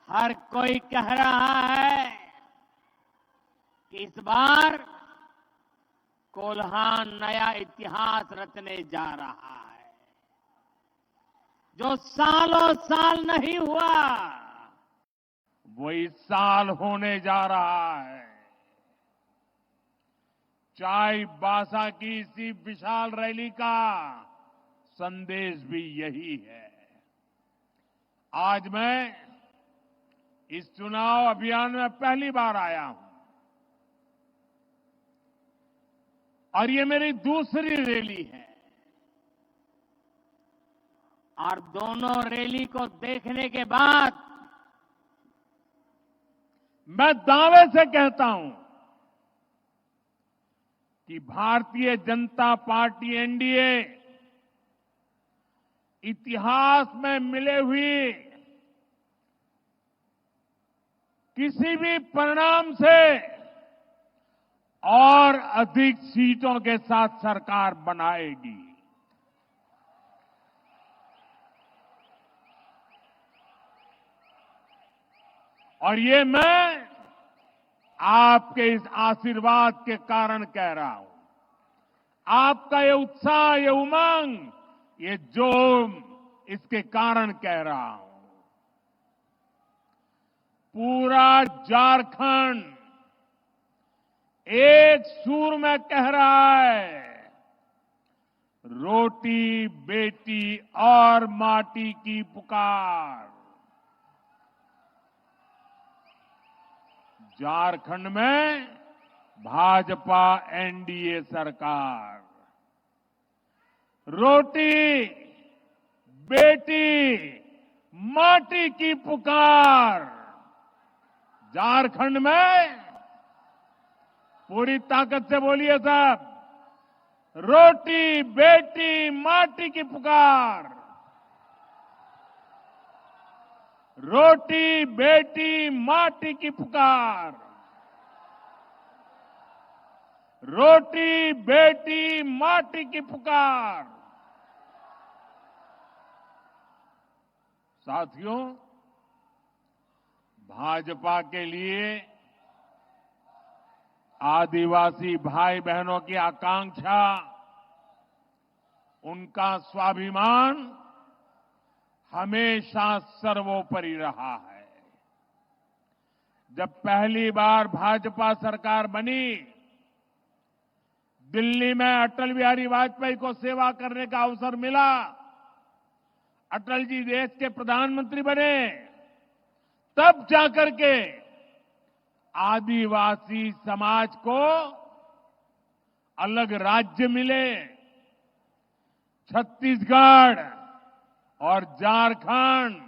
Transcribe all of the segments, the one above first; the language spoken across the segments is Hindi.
हर कोई कह रहा है कि इस बार कोल्हान नया इतिहास रचने जा रहा है, जो सालों साल नहीं हुआ वो इस साल होने जा रहा है। चाईबासा की इसी विशाल रैली का संदेश भी यही है। आज मैं इस चुनाव अभियान में पहली बार आया हूं और ये मेरी दूसरी रैली है और दोनों रैली को देखने के बाद मैं दावे से कहता हूं कि भारतीय जनता पार्टी एनडीए इतिहास में मिले हुए किसी भी परिणाम से और अधिक सीटों के साथ सरकार बनाएगी। और ये मैं आपके इस आशीर्वाद के कारण कह रहा हूं। आपका ये उत्साह, ये उमंग, ये जोम, इसके कारण कह रहा हूं। पूरा झारखंड एक सुर में कह रहा है, रोटी बेटी और माटी की पुकार। झारखंड में भाजपा एनडीए सरकार, रोटी बेटी माटी की पुकार। झारखंड में पूरी ताकत से बोलिए सब, रोटी बेटी माटी की पुकार। रोटी बेटी माटी की पुकार। रोटी बेटी माटी की पुकार। साथियों, भाजपा के लिए आदिवासी भाई बहनों की आकांक्षा, उनका स्वाभिमान हमेशा सर्वोपरि रहा है। जब पहली बार भाजपा सरकार बनी, दिल्ली में अटल बिहारी वाजपेयी को सेवा करने का अवसर मिला। अटल जी देश के प्रधानमंत्री बने, तब जाकर के आदिवासी समाज को अलग राज्य मिले। छत्तीसगढ़ और झारखंड,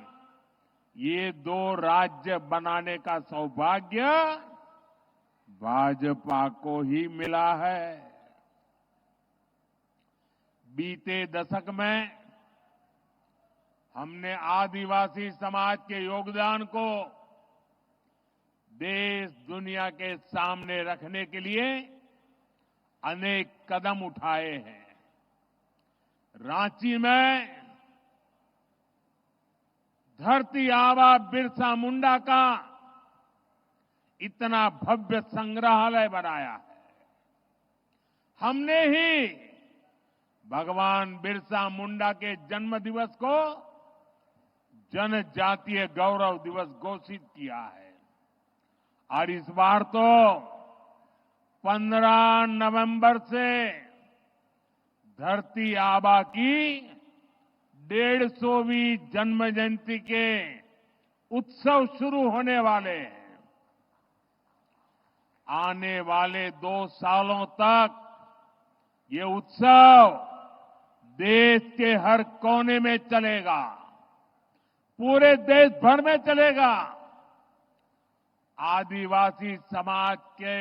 ये दो राज्य बनाने का सौभाग्य भाजपा को ही मिला है। बीते दशक में हमने आदिवासी समाज के योगदान को देश दुनिया के सामने रखने के लिए अनेक कदम उठाए हैं। रांची में धरती आबा बिरसा मुंडा का इतना भव्य संग्रहालय बनाया है। हमने ही भगवान बिरसा मुंडा के जन्म दिवस को जनजातीय गौरव दिवस घोषित किया है। और इस बार तो 15 नवंबर से धरती आबा की 150वीं जन्म जयंती के उत्सव शुरू होने वाले हैं। आने वाले 2 सालों तक ये उत्सव देश के हर कोने में चलेगा, पूरे देश भर में चलेगा। आदिवासी समाज के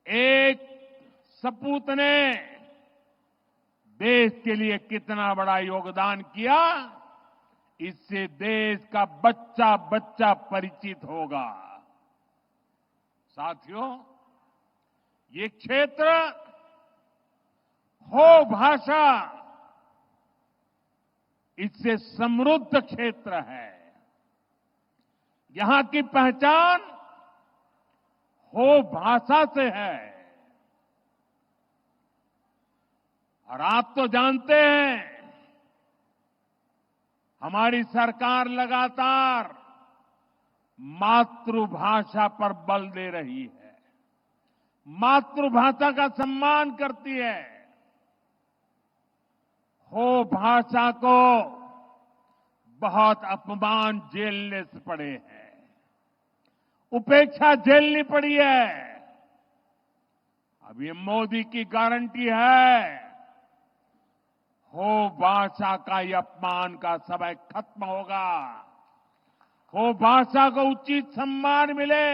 एक सपूत ने देश के लिए कितना बड़ा योगदान किया, इससे देश का बच्चा बच्चा परिचित होगा। साथियों, ये क्षेत्र हो भाषा, इससे समृद्ध क्षेत्र है। यहां की पहचान हो भाषा से है। और आप तो जानते हैं, हमारी सरकार लगातार मातृभाषा पर बल दे रही है, मातृभाषा का सम्मान करती है। हो भाषा को बहुत अपमान झेलने से पड़े हैं, उपेक्षा झेलनी पड़ी है। अब ये मोदी की गारंटी है, हो भाषा का ये अपमान का समय खत्म होगा, हो भाषा को उचित सम्मान मिले,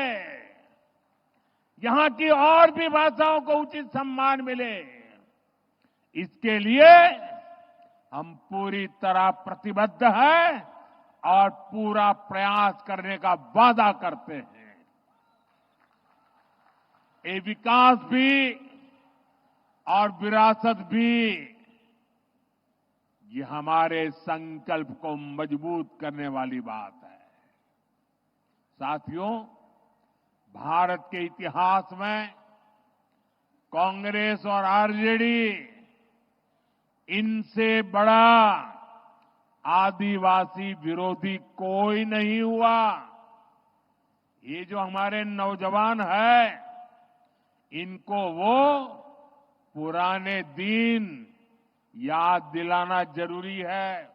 यहां की और भी भाषाओं को उचित सम्मान मिले। इसके लिए हम पूरी तरह प्रतिबद्ध हैं और पूरा प्रयास करने का वादा करते हैं। ये विकास भी और विरासत भी, ये हमारे संकल्प को मजबूत करने वाली बात है। साथियों, भारत के इतिहास में कांग्रेस और आरजेडी, इनसे बड़ा आदिवासी विरोधी कोई नहीं हुआ। ये जो हमारे नौजवान हैं, इनको वो पुराने दिन याद दिलाना जरूरी है।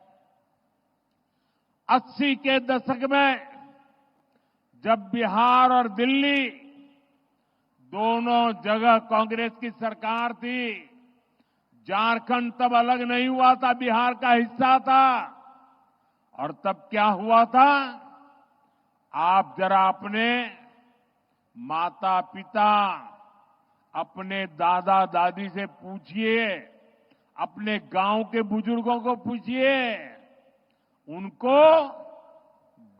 80 के दशक में जब बिहार और दिल्ली दोनों जगह कांग्रेस की सरकार थी, झारखंड तब अलग नहीं हुआ था, बिहार का हिस्सा था। और तब क्या हुआ था, आप जरा अपने माता पिता, अपने दादा दादी से पूछिए, अपने गांव के बुजुर्गों को पूछिए, उनको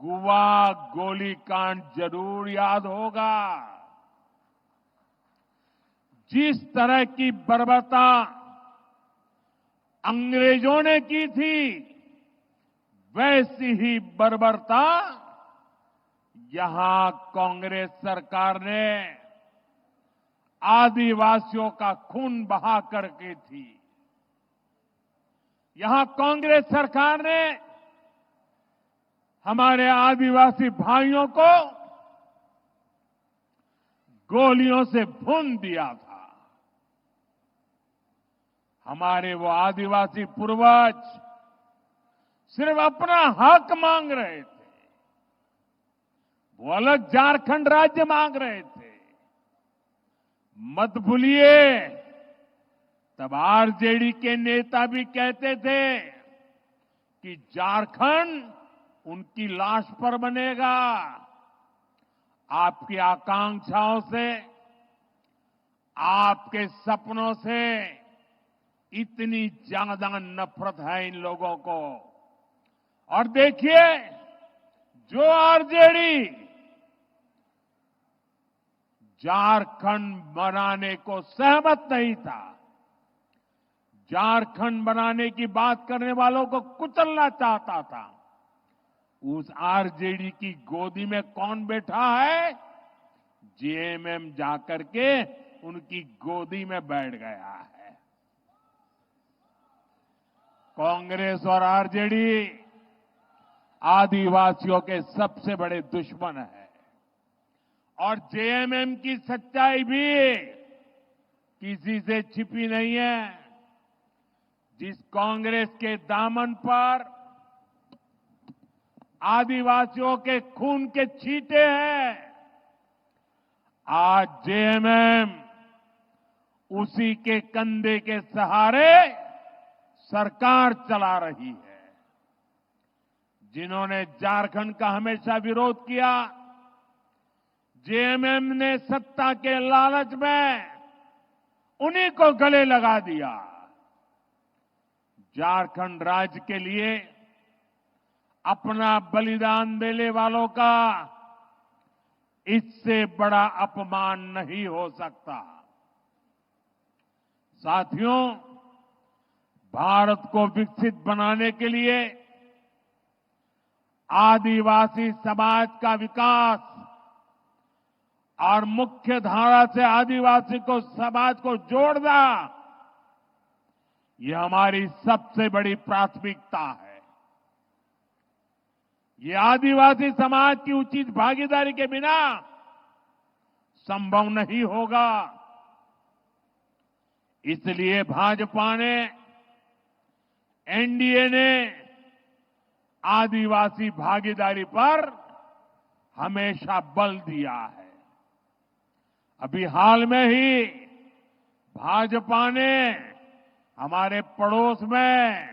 गुवा गोलीकांड जरूर याद होगा। जिस तरह की बर्बरता अंग्रेजों ने की थी, वैसी ही बर्बरता यहां कांग्रेस सरकार ने आदिवासियों का खून बहा करके थी। यहां कांग्रेस सरकार ने हमारे आदिवासी भाइयों को गोलियों से भून दिया था। हमारे वो आदिवासी पूर्वज सिर्फ अपना हक मांग रहे थे, वो अलग झारखंड राज्य मांग रहे थे। मत भूलिए, तब आरजेडी के नेता भी कहते थे कि झारखंड उनकी लाश पर बनेगा। आपकी आकांक्षाओं से, आपके सपनों से इतनी ज्यादा नफरत है इन लोगों को। और देखिए, जो आरजेडी झारखंड बनाने को सहमत नहीं था, झारखंड बनाने की बात करने वालों को कुचलना चाहता था, उस आरजेडी की गोदी में कौन बैठा है? जेएमएम जाकर के उनकी गोदी में बैठ गया है। कांग्रेस और आरजेडी आदिवासियों के सबसे बड़े दुश्मन है। और जेएमएम की सच्चाई भी किसी से छिपी नहीं है। जिस कांग्रेस के दामन पर आदिवासियों के खून के छींटे हैं, आज जेएमएम उसी के कंधे के सहारे सरकार चला रही है। जिन्होंने झारखंड का हमेशा विरोध किया, जेएमएम ने सत्ता के लालच में उन्हीं को गले लगा दिया। झारखंड राज्य के लिए अपना बलिदान देने वालों का इससे बड़ा अपमान नहीं हो सकता। साथियों, भारत को विकसित बनाने के लिए आदिवासी समाज का विकास और मुख्य धारा से आदिवासी को समाज को जोड़ना, ये हमारी सबसे बड़ी प्राथमिकता है। ये आदिवासी समाज की उचित भागीदारी के बिना संभव नहीं होगा। इसलिए भाजपा ने, एनडीए ने आदिवासी भागीदारी पर हमेशा बल दिया है। अभी हाल में ही भाजपा ने हमारे पड़ोस में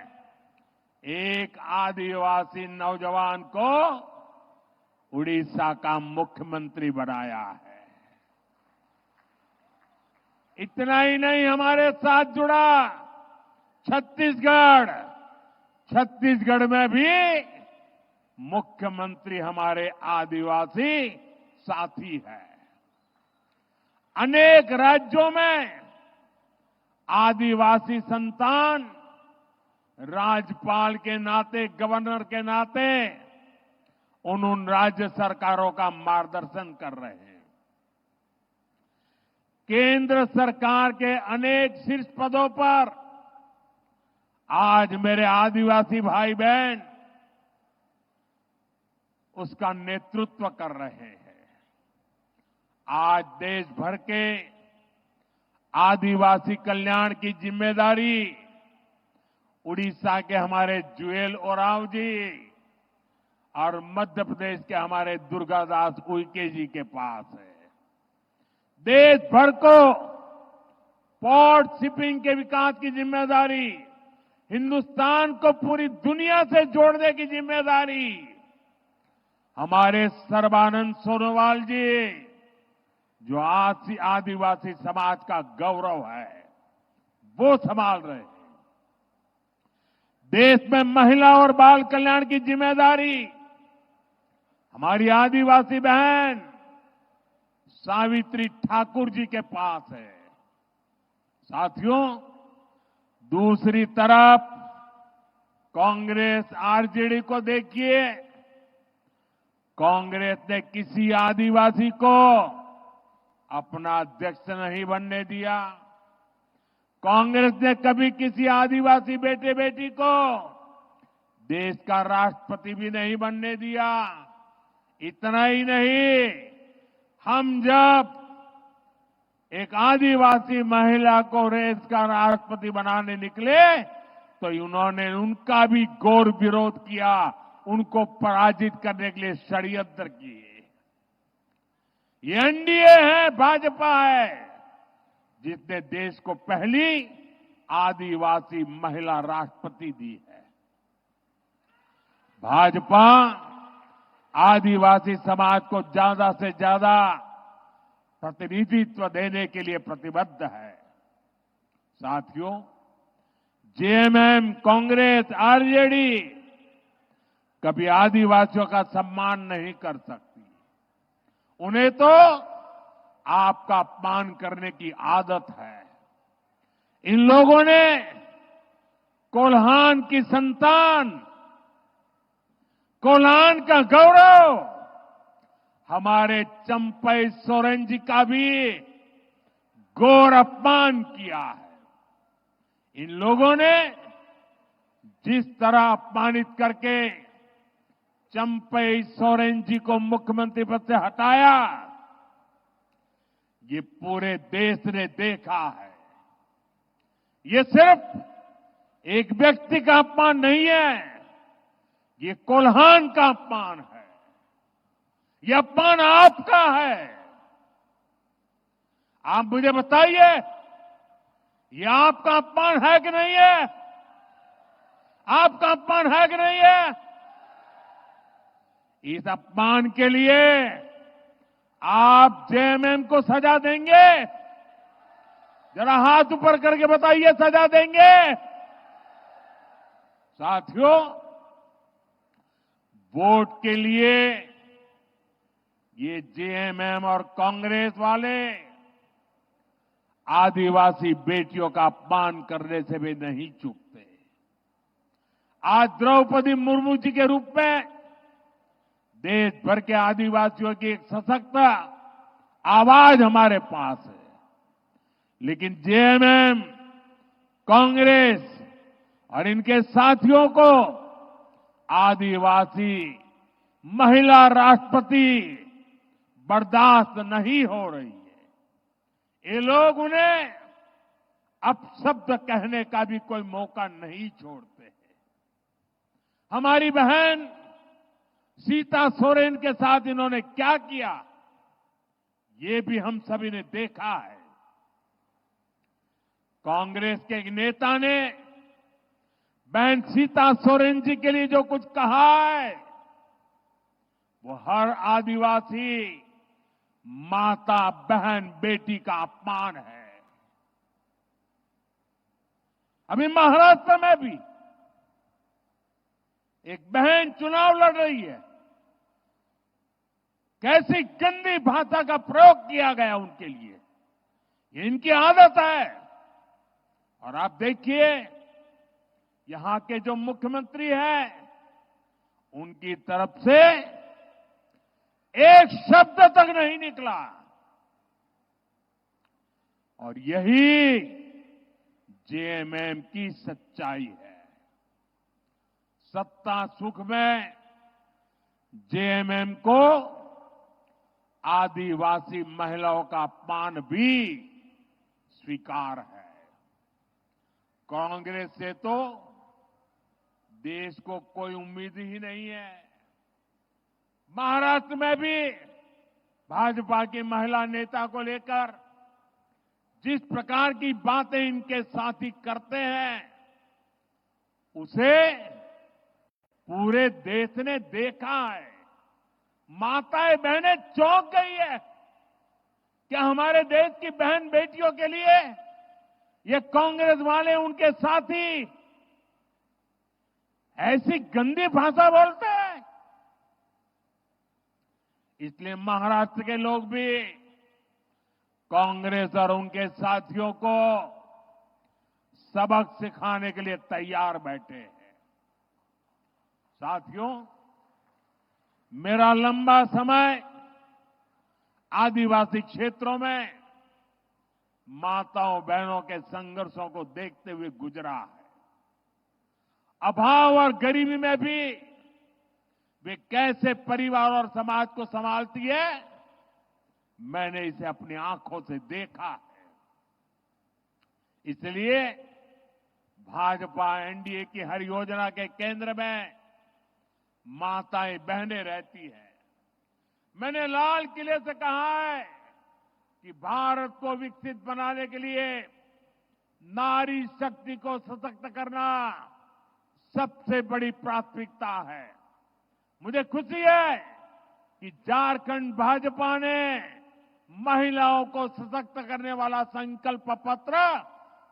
एक आदिवासी नौजवान को उड़ीसा का मुख्यमंत्री बनाया है। इतना ही नहीं, हमारे साथ जुड़ा छत्तीसगढ़, छत्तीसगढ़ में भी मुख्यमंत्री हमारे आदिवासी साथी है। अनेक राज्यों में आदिवासी संतान राज्यपाल के नाते, गवर्नर के नाते उन राज्य सरकारों का मार्गदर्शन कर रहे हैं। केंद्र सरकार के अनेक शीर्ष पदों पर आज मेरे आदिवासी भाई बहन उसका नेतृत्व कर रहे हैं। आज देश भर के आदिवासी कल्याण की जिम्मेदारी उड़ीसा के हमारे जुएल ओरांव जी और मध्य प्रदेश के हमारे दुर्गादास उइके जी के पास है। देश भर को पोर्ट शिपिंग के विकास की जिम्मेदारी, हिंदुस्तान को पूरी दुनिया से जोड़ने की जिम्मेदारी हमारे सर्बानंद सोनोवाल जी, जो आदिवासी समाज का गौरव है, वो संभाल रहे हैं। देश में महिला और बाल कल्याण की जिम्मेदारी हमारी आदिवासी बहन सावित्री ठाकुर जी के पास है। साथियों, दूसरी तरफ कांग्रेस आरजेडी को देखिए। कांग्रेस ने किसी आदिवासी को अपना अध्यक्ष नहीं बनने दिया। कांग्रेस ने कभी किसी आदिवासी बेटे बेटी को देश का राष्ट्रपति भी नहीं बनने दिया। इतना ही नहीं, हम जब एक आदिवासी महिला को देश का राष्ट्रपति बनाने निकले तो उन्होंने उनका भी घोर विरोध किया, उनको पराजित करने के लिए षड्यंत्र किए। ये एनडीए है, भाजपा है, जिसने देश को पहली आदिवासी महिला राष्ट्रपति दी है। भाजपा आदिवासी समाज को ज्यादा से ज्यादा प्रतिनिधित्व देने के लिए प्रतिबद्ध है। साथियों, जेएमएम, कांग्रेस, आरजेडी कभी आदिवासियों का सम्मान नहीं कर सकती। उन्हें तो आपका अपमान करने की आदत है। इन लोगों ने कोल्हान की संतान, कोल्हान का गौरव हमारे चंपई सोरेन जी का भी घोर अपमान किया है। इन लोगों ने जिस तरह अपमानित करके चंपई सोरेन जी को मुख्यमंत्री पद से हटाया, ये पूरे देश ने देखा है। ये सिर्फ एक व्यक्ति का अपमान नहीं है, ये कोल्हान का अपमान है। ये अपमान आपका है। आप मुझे बताइए, ये आपका अपमान है कि नहीं है? आपका अपमान है कि नहीं है? इस अपमान के लिए आप जेएमएम को सजा देंगे? जरा हाथ ऊपर करके बताइए, सजा देंगे? साथियों, वोट के लिए ये जेएमएम और कांग्रेस वाले आदिवासी बेटियों का अपमान करने से भी नहीं चूकते। आज द्रौपदी मुर्मू जी के रूप में देश भर के आदिवासियों की एक सशक्त आवाज हमारे पास है। लेकिन जेएमएम, कांग्रेस और इनके साथियों को आदिवासी महिला राष्ट्रपति बर्दाश्त नहीं हो रही है। ये लोग उन्हें अपशब्द कहने का भी कोई मौका नहीं छोड़ते हैं। हमारी बहन सीता सोरेन के साथ इन्होंने क्या किया, ये भी हम सभी ने देखा है। कांग्रेस के एक नेता ने बहन सीता सोरेन जी के लिए जो कुछ कहा है, वो हर आदिवासी माता, बहन, बेटी का अपमान है। अभी महाराष्ट्र में भी एक बहन चुनाव लड़ रही है। कैसी गंदी भाषा का प्रयोग किया गया उनके लिए, ये इनकी आदत है। और आप देखिए, यहां के जो मुख्यमंत्री हैं, उनकी तरफ से एक शब्द तक नहीं निकला। और यही जेएमएम की सच्चाई है। सत्ता सुख में जेएमएम को आदिवासी महिलाओं का अपमान भी स्वीकार है। कांग्रेस से तो देश को कोई उम्मीद ही नहीं है। महाराष्ट्र में भी भाजपा की महिला नेता को लेकर जिस प्रकार की बातें इनके साथी करते हैं, उसे पूरे देश ने देखा है। माताएं बहनें चौंक गई है। क्या हमारे देश की बहन बेटियों के लिए ये कांग्रेस वाले, उनके साथी ऐसी गंदी भाषा बोलते हैं? इसलिए महाराष्ट्र के लोग भी कांग्रेस और उनके साथियों को सबक सिखाने के लिए तैयार बैठे हैं। साथियों, मेरा लंबा समय आदिवासी क्षेत्रों में माताओं बहनों के संघर्षों को देखते हुए गुजरा है। अभाव और गरीबी में भी वे कैसे परिवार और समाज को संभालती है, मैंने इसे अपनी आंखों से देखा है। इसलिए भाजपा एनडीए की हर योजना के केंद्र में माताएं बहनें रहती हैं। मैंने लाल किले से कहा है कि भारत को विकसित बनाने के लिए नारी शक्ति को सशक्त करना सबसे बड़ी प्राथमिकता है। मुझे खुशी है कि झारखंड भाजपा ने महिलाओं को सशक्त करने वाला संकल्प पत्र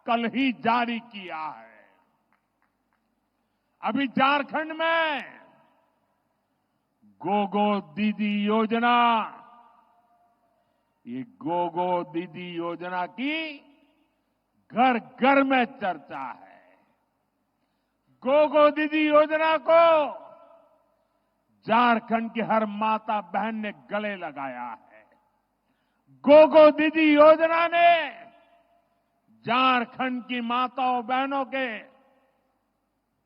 कल ही जारी किया है। अभी झारखंड में गोगो दीदी योजना, ये गोगो दीदी योजना की घर घर में चर्चा है। गोगो दीदी योजना को झारखंड की हर माता बहन ने गले लगाया है। गोगो दीदी योजना ने झारखंड की माताओं बहनों के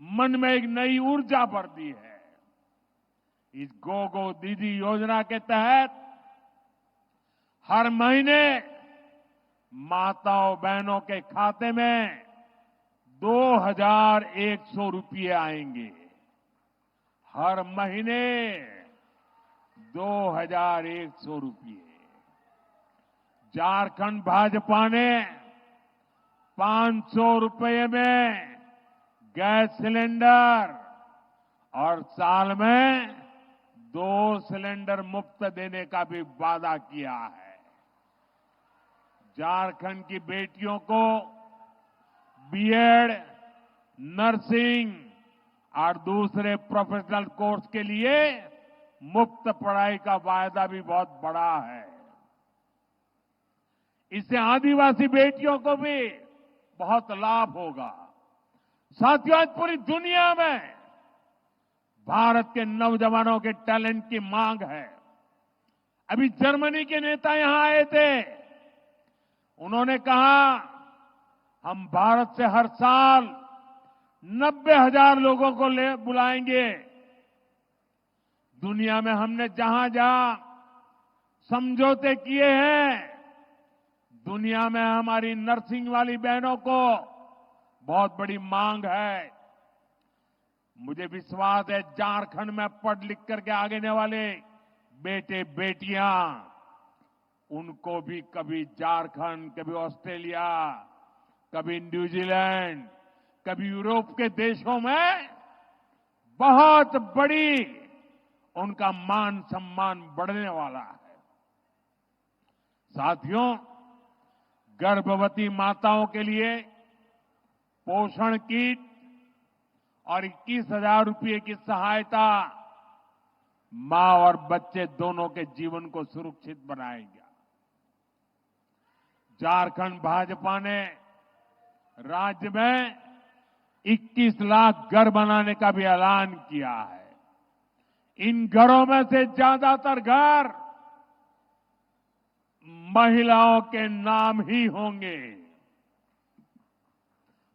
मन में एक नई ऊर्जा भर दी है। इस गोगो दीदी योजना के तहत हर महीने माताओं बहनों के खाते में 2100 रुपये आएंगे। हर महीने 2100 रुपये। झारखंड भाजपा ने 500 रुपये में गैस सिलेंडर और साल में 2 सिलेंडर मुफ्त देने का भी वादा किया है। झारखंड की बेटियों को बीएड, नर्सिंग और दूसरे प्रोफेशनल कोर्स के लिए मुफ्त पढ़ाई का वायदा भी बहुत बड़ा है। इससे आदिवासी बेटियों को भी बहुत लाभ होगा। साथियों, आज पूरी दुनिया में भारत के नौजवानों के टैलेंट की मांग है। अभी जर्मनी के नेता यहां आए थे, उन्होंने कहा हम भारत से हर साल 90,000 लोगों को बुलाएंगे। दुनिया में हमने जहां जहां समझौते किए हैं, दुनिया में हमारी नर्सिंग वाली बहनों को बहुत बड़ी मांग है। मुझे विश्वास है झारखंड में पढ़ लिख करके आगे वाले बेटे बेटियां, उनको भी कभी झारखंड, कभी ऑस्ट्रेलिया, कभी न्यूजीलैंड, कभी यूरोप के देशों में बहुत बड़ी उनका मान सम्मान बढ़ने वाला है। साथियों, गर्भवती माताओं के लिए पोषण किट और 21,000 रुपये की सहायता मां और बच्चे दोनों के जीवन को सुरक्षित बनाएगा। झारखंड भाजपा ने राज्य में 21 लाख घर बनाने का भी ऐलान किया है। इन घरों में से ज्यादातर घर महिलाओं के नाम ही होंगे।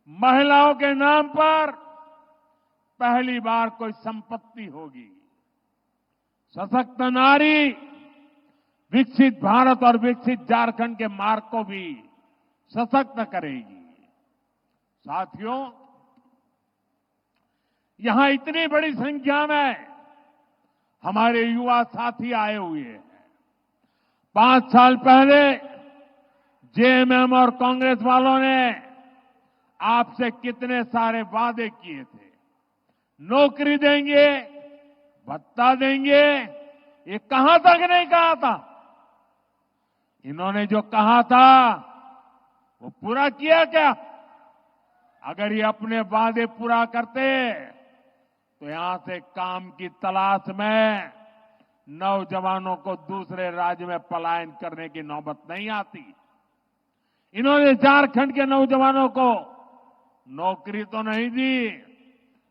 महिलाओं के नाम पर पहली बार कोई संपत्ति होगी। सशक्त नारी विकसित भारत और विकसित झारखंड के मार्ग को भी सशक्त करेगी। साथियों, यहां इतनी बड़ी संख्या में हमारे युवा साथी आए हुए हैं। 5 साल पहले जेएमएम और कांग्रेस वालों ने आपसे कितने सारे वादे किए थे। नौकरी देंगे, भत्ता देंगे, ये कहां तक नहीं कहा था। इन्होंने जो कहा था वो पूरा किया क्या? अगर ये अपने वादे पूरा करते तो यहां से काम की तलाश में नौजवानों को दूसरे राज्य में पलायन करने की नौबत नहीं आती। इन्होंने झारखंड के नौजवानों को नौकरी तो नहीं दी,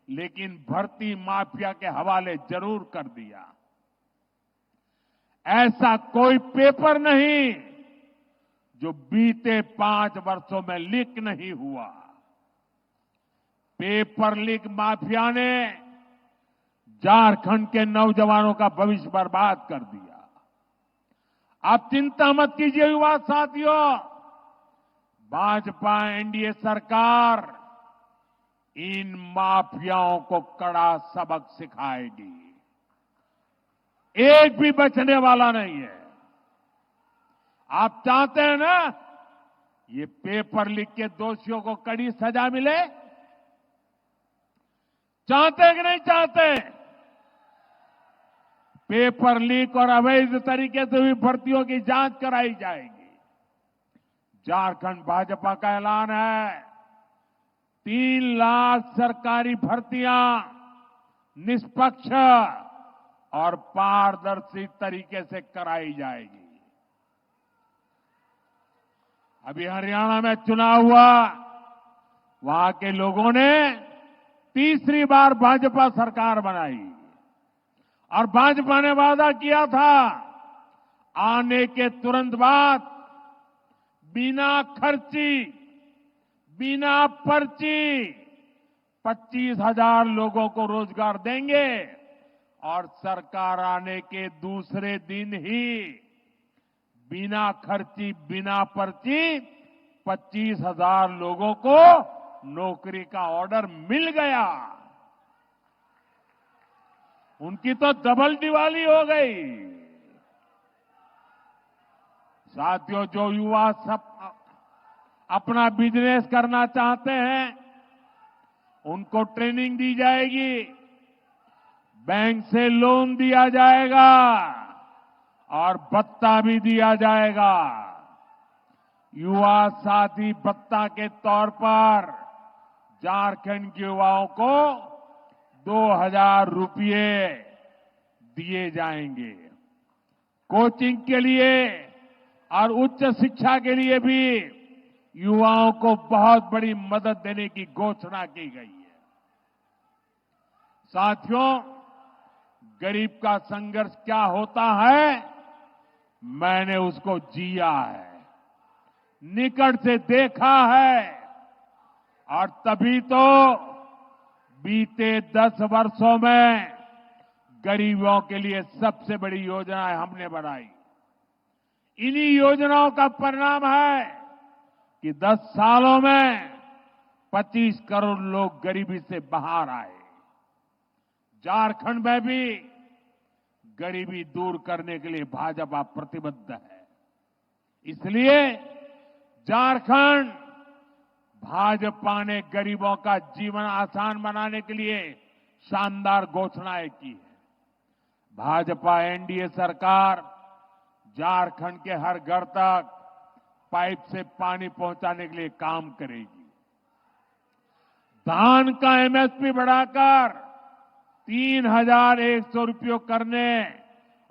लेकिन भर्ती माफिया के हवाले जरूर कर दिया। ऐसा कोई पेपर नहीं जो बीते 5 वर्षों में लीक नहीं हुआ। पेपर लीक माफिया ने झारखंड के नौजवानों का भविष्य बर्बाद कर दिया। आप चिंता मत कीजिए युवा साथियों, भाजपा एनडीए सरकार इन माफियाओं को कड़ा सबक सिखाएगी। एक भी बचने वाला नहीं है। आप चाहते हैं ना ये पेपर लीक के दोषियों को कड़ी सजा मिले? चाहते हैं कि नहीं चाहते? पेपर लीक और अवैध तरीके से हुई भर्तियों की जांच कराई जाएगी। झारखंड भाजपा का ऐलान है 3 लाख सरकारी भर्तियां निष्पक्ष और पारदर्शी तरीके से कराई जाएगी। अभी हरियाणा में चुनाव हुआ, वहां के लोगों ने तीसरी बार भाजपा सरकार बनाई और भाजपा ने वादा किया था आने के तुरंत बाद बिना खर्ची, बिना पर्ची 25,000 लोगों को रोजगार देंगे और सरकार आने के दूसरे दिन ही बिना खर्ची, बिना पर्ची 25,000 लोगों को नौकरी का ऑर्डर मिल गया। उनकी तो डबल दिवाली हो गई। साथियों, जो युवा सब अपना बिजनेस करना चाहते हैं उनको ट्रेनिंग दी जाएगी, बैंक से लोन दिया जाएगा और भत्ता भी दिया जाएगा। युवा साथी भत्ता के तौर पर झारखंड के युवाओं को 2,000 रुपये दिए जाएंगे। कोचिंग के लिए और उच्च शिक्षा के लिए भी युवाओं को बहुत बड़ी मदद देने की घोषणा की गई है। साथियों, गरीब का संघर्ष क्या होता है, मैंने उसको जिया है, निकट से देखा है। और तभी तो बीते 10 वर्षों में गरीबों के लिए सबसे बड़ी योजनाएं हमने बनाई। इन्हीं योजनाओं का परिणाम है कि 10 सालों में 25 करोड़ लोग गरीबी से बाहर आए। झारखंड में भी गरीबी दूर करने के लिए भाजपा प्रतिबद्ध है। इसलिए झारखंड भाजपा ने गरीबों का जीवन आसान बनाने के लिए शानदार घोषणाएं की है। भाजपा एनडीए सरकार झारखंड के हर घर तक पाइप से पानी पहुंचाने के लिए काम करेगी। धान का एमएसपी बढ़ाकर 3,100 रुपये करने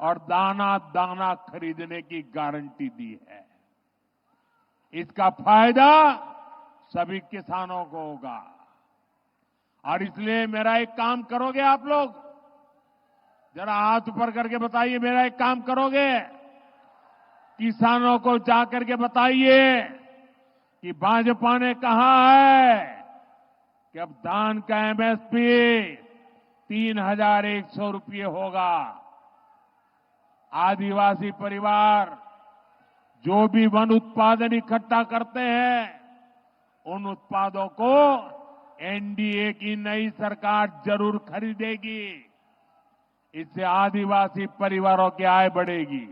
और दाना दाना खरीदने की गारंटी दी है। इसका फायदा सभी किसानों को होगा। और इसलिए मेरा एक काम करोगे आप लोग, जरा हाथ ऊपर करके बताइए, मेरा एक काम करोगे? किसानों को जाकर के बताइए कि भाजपा ने कहा है कि अब धान का एमएसपी 3,100 रुपये होगा। आदिवासी परिवार जो भी वन उत्पादन इकट्ठा करते हैं, उन उत्पादों को एनडीए की नई सरकार जरूर खरीदेगी। इससे आदिवासी परिवारों की आय बढ़ेगी।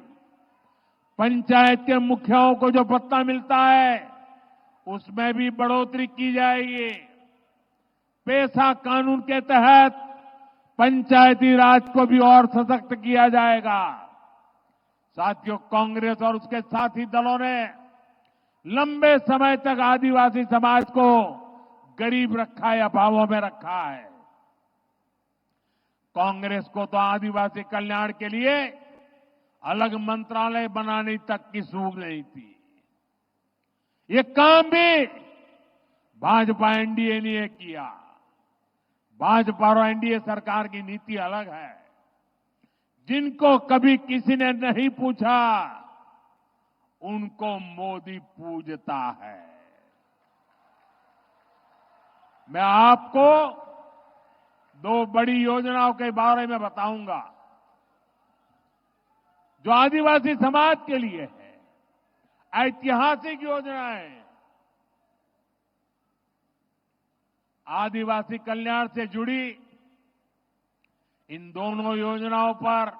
पंचायत के मुखियाओं को जो भत्ता मिलता है, उसमें भी बढ़ोतरी की जाएगी। पेशा कानून के तहत पंचायती राज को भी और सशक्त किया जाएगा। साथियों, कांग्रेस और उसके साथी दलों ने लंबे समय तक आदिवासी समाज को गरीब रखा है, अभावों में रखा है। कांग्रेस को तो आदिवासी कल्याण के लिए अलग मंत्रालय बनाने तक की सूझ नहीं थी। ये काम भी भाजपा एनडीए ने किया। भाजपा और एनडीए सरकार की नीति अलग है। जिनको कभी किसी ने नहीं पूछा, उनको मोदी पूजता है। मैं आपको 2 बड़ी योजनाओं के बारे में बताऊंगा जो आदिवासी समाज के लिए है, ऐतिहासिक योजनाएं। आदिवासी कल्याण से जुड़ी इन दोनों योजनाओं पर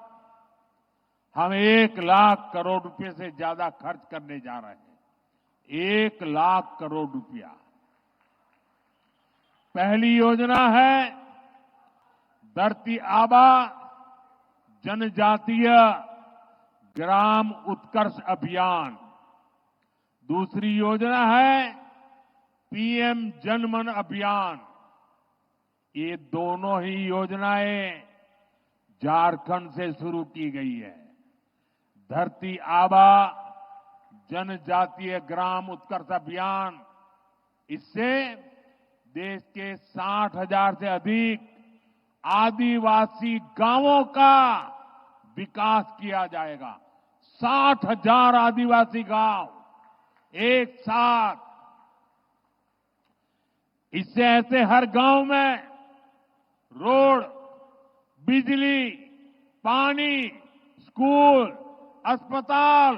हम 1 लाख करोड़ रुपए से ज्यादा खर्च करने जा रहे हैं। 1 लाख करोड़ रुपया। पहली योजना है धरती आबा जनजातीय ग्राम उत्कर्ष अभियान। दूसरी योजना है पीएम जनमन अभियान। ये दोनों ही योजनाएं झारखंड से शुरू की गई है। धरती आबा जनजातीय ग्राम उत्कर्ष अभियान, इससे देश के 60,000 से अधिक आदिवासी गांवों का विकास किया जाएगा। 60,000 आदिवासी गांव एक साथ। इससे ऐसे हर गांव में रोड, बिजली, पानी, स्कूल, अस्पताल,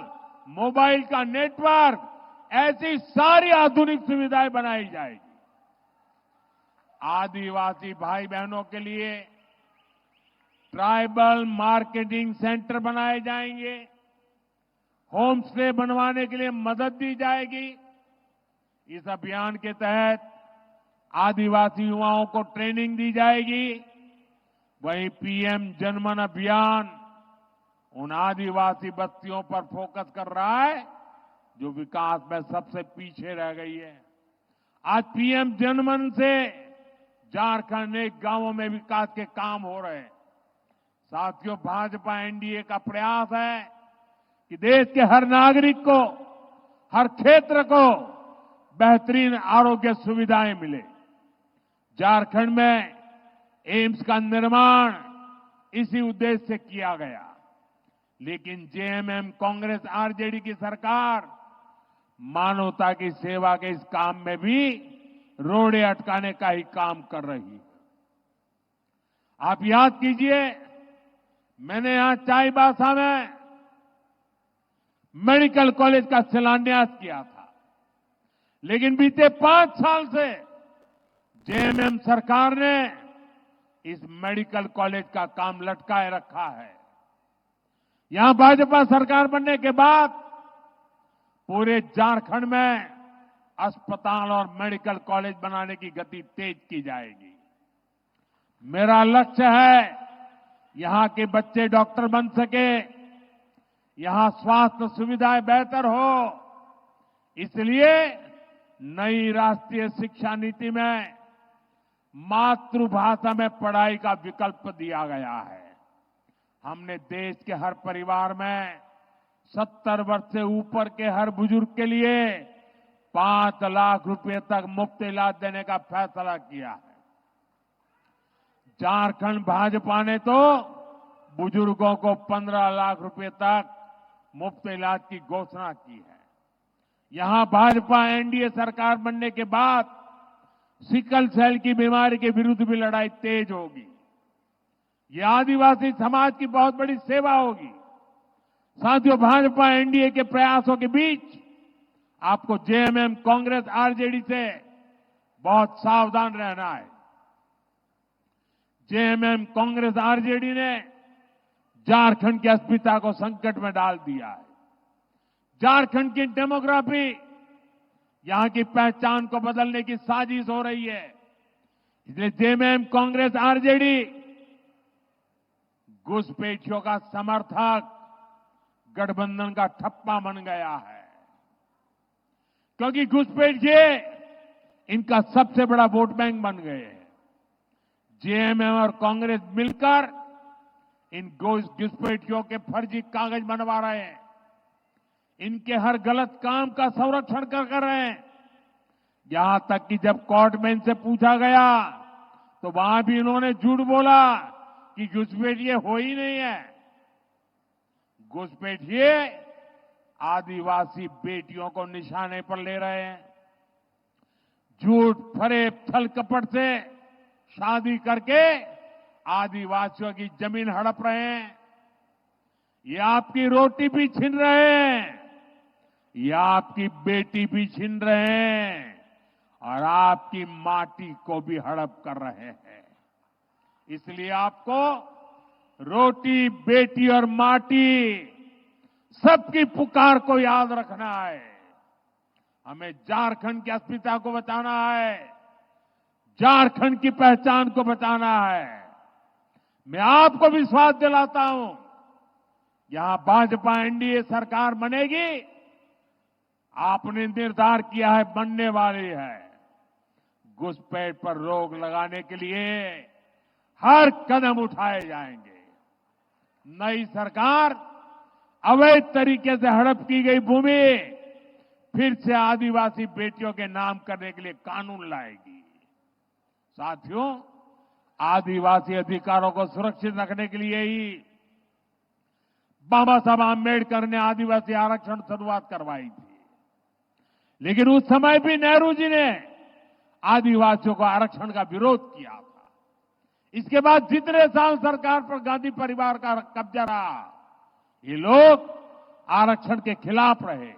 मोबाइल का नेटवर्क, ऐसी सारी आधुनिक सुविधाएं बनाई जाएगी। आदिवासी भाई बहनों के लिए ट्राइबल मार्केटिंग सेंटर बनाए जाएंगे। होम स्टे बनवाने के लिए मदद दी जाएगी। इस अभियान के तहत आदिवासी युवाओं को ट्रेनिंग दी जाएगी। वहीं पीएम जनमन अभियान उन आदिवासी बस्तियों पर फोकस कर रहा है जो विकास में सबसे पीछे रह गई है। आज पीएम जनमन से झारखंड के गांवों में विकास के काम हो रहे हैं। साथियों, भाजपा एनडीए का प्रयास है कि देश के हर नागरिक को, हर क्षेत्र को बेहतरीन आरोग्य सुविधाएं मिले। झारखंड में एम्स का निर्माण इसी उद्देश्य से किया गया। लेकिन जेएमएम कांग्रेस आरजेडी की सरकार मानवता की सेवा के इस काम में भी रोड़े अटकाने का ही काम कर रही है। आप याद कीजिए, मैंने यहां चाईबासा में मेडिकल कॉलेज का शिलान्यास किया था, लेकिन बीते 5 साल से जेएमएम सरकार ने इस मेडिकल कॉलेज का काम लटकाए रखा है। यहां भाजपा सरकार बनने के बाद पूरे झारखंड में अस्पताल और मेडिकल कॉलेज बनाने की गति तेज की जाएगी। मेरा लक्ष्य है यहां के बच्चे डॉक्टर बन सके, यहां स्वास्थ्य सुविधाएं बेहतर हो। इसलिए नई राष्ट्रीय शिक्षा नीति में मातृभाषा में पढ़ाई का विकल्प दिया गया है। हमने देश के हर परिवार में 70 वर्ष से ऊपर के हर बुजुर्ग के लिए 5 लाख रुपए तक मुफ्त इलाज देने का फैसला किया है। झारखंड भाजपा ने तो बुजुर्गों को 15 लाख रुपए तक मुफ्त इलाज की घोषणा की है। यहां भाजपा एनडीए सरकार बनने के बाद सिकल सेल की बीमारी के विरुद्ध भी लड़ाई तेज होगी। ये आदिवासी समाज की बहुत बड़ी सेवा होगी। साथियों, भाजपा एनडीए के प्रयासों के बीच आपको जेएमएम कांग्रेस आरजेडी से बहुत सावधान रहना है। जेएमएम कांग्रेस आरजेडी ने झारखंड की अस्मिता को संकट में डाल दिया है। झारखंड की डेमोग्राफी, यहां की पहचान को बदलने की साजिश हो रही है। इसलिए जेएमएम कांग्रेस आरजेडी घुसपैठियों का समर्थक गठबंधन का ठप्पा बन गया है, क्योंकि घुसपैठिए इनका सबसे बड़ा वोट बैंक बन गए हैं। जेएमएम और कांग्रेस मिलकर इन घुसपैठियों के फर्जी कागज बनवा रहे हैं, इनके हर गलत काम का संरक्षण कर रहे हैं। यहां तक कि जब कोर्ट में इनसे पूछा गया तो वहां भी इन्होंने झूठ बोला कि घुसपैठिए हो ही नहीं है। घुसपैठिए आदिवासी बेटियों को निशाने पर ले रहे हैं। झूठ, फरेब, छल कपट से शादी करके आदिवासियों की जमीन हड़प रहे हैं। ये आपकी रोटी भी छीन रहे हैं, ये आपकी बेटी भी छीन रहे हैं और आपकी माटी को भी हड़प कर रहे हैं। इसलिए आपको रोटी, बेटी और माटी सबकी पुकार को याद रखना है। हमें झारखंड की अस्मिता को बचाना है, झारखंड की पहचान को बचाना है। मैं आपको विश्वास दिलाता हूं, यहां भाजपा एनडीए सरकार बनेगी, आपने निर्धार किया है, बनने वाली है। घुसपैठ पर रोक लगाने के लिए हर कदम उठाए जाएंगे। नई सरकार अवैध तरीके से हड़प की गई भूमि फिर से आदिवासी बेटियों के नाम करने के लिए कानून लाएगी। साथियों, आदिवासी अधिकारों को सुरक्षित रखने के लिए ही बाबा साहब आंबेडकर ने आदिवासी आरक्षण शुरुआत करवाई थी। लेकिन उस समय भी नेहरू जी ने आदिवासियों को आरक्षण का विरोध किया था। इसके बाद जितने साल सरकार पर गांधी परिवार का कब्जा रहा, ये लोग आरक्षण के खिलाफ रहे।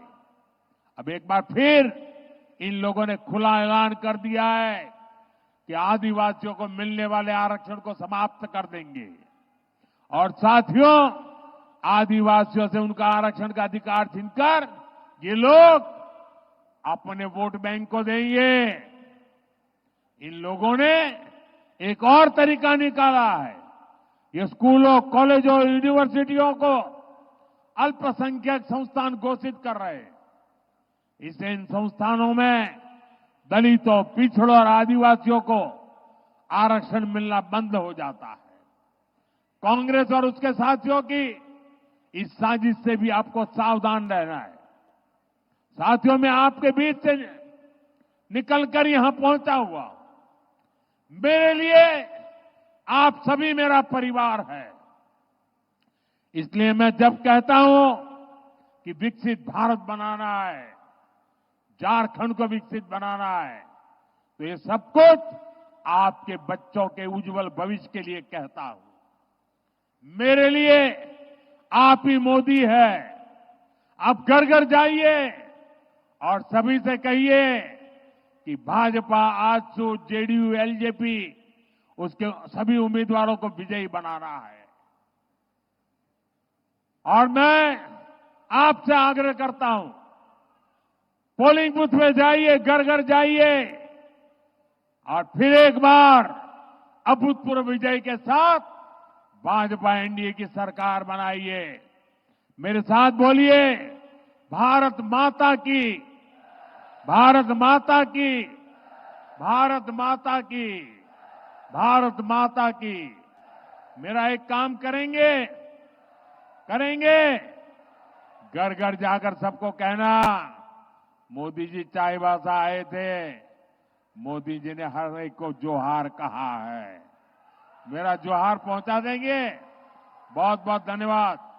अब एक बार फिर इन लोगों ने खुला ऐलान कर दिया है कि आदिवासियों को मिलने वाले आरक्षण को समाप्त कर देंगे और साथियों, आदिवासियों से उनका आरक्षण का अधिकार छीनकर ये लोग अपने वोट बैंक को देंगे। इन लोगों ने एक और तरीका निकाला है। ये स्कूलों, कॉलेजों, यूनिवर्सिटियों को अल्पसंख्यक संस्थान घोषित कर रहे हैं। इससे इन संस्थानों में दलितों, पिछड़ों और आदिवासियों को आरक्षण मिलना बंद हो जाता है। कांग्रेस और उसके साथियों की इस साजिश से भी आपको सावधान रहना है। साथियों, मैं आपके बीच से निकलकर यहां पहुंचा हुआ, मेरे लिए आप सभी मेरा परिवार है। इसलिए मैं जब कहता हूं कि विकसित भारत बनाना है, झारखंड को विकसित बनाना है, तो ये सब कुछ आपके बच्चों के उज्जवल भविष्य के लिए कहता हूं। मेरे लिए आप ही मोदी है। आप घर घर जाइए और सभी से कहिए कि भाजपा, आजसू, जेडीयू, एलजेपी उसके सभी उम्मीदवारों को विजयी बनाना है। और मैं आपसे आग्रह करता हूं, पोलिंग बूथ में जाइए, घर घर जाइए और फिर एक बार अभूतपूर्व विजय के साथ भाजपा एनडीए की सरकार बनाइए। मेरे साथ बोलिए, भारत माता की, भारत माता की, भारत माता की, भारत माता की। मेरा एक काम करेंगे, घर घर जाकर सबको कहना, मोदी जी चाईबासा आए थे, मोदी जी ने हर एक को जोहार कहा है। मेरा जोहार पहुंचा देंगे। बहुत बहुत धन्यवाद।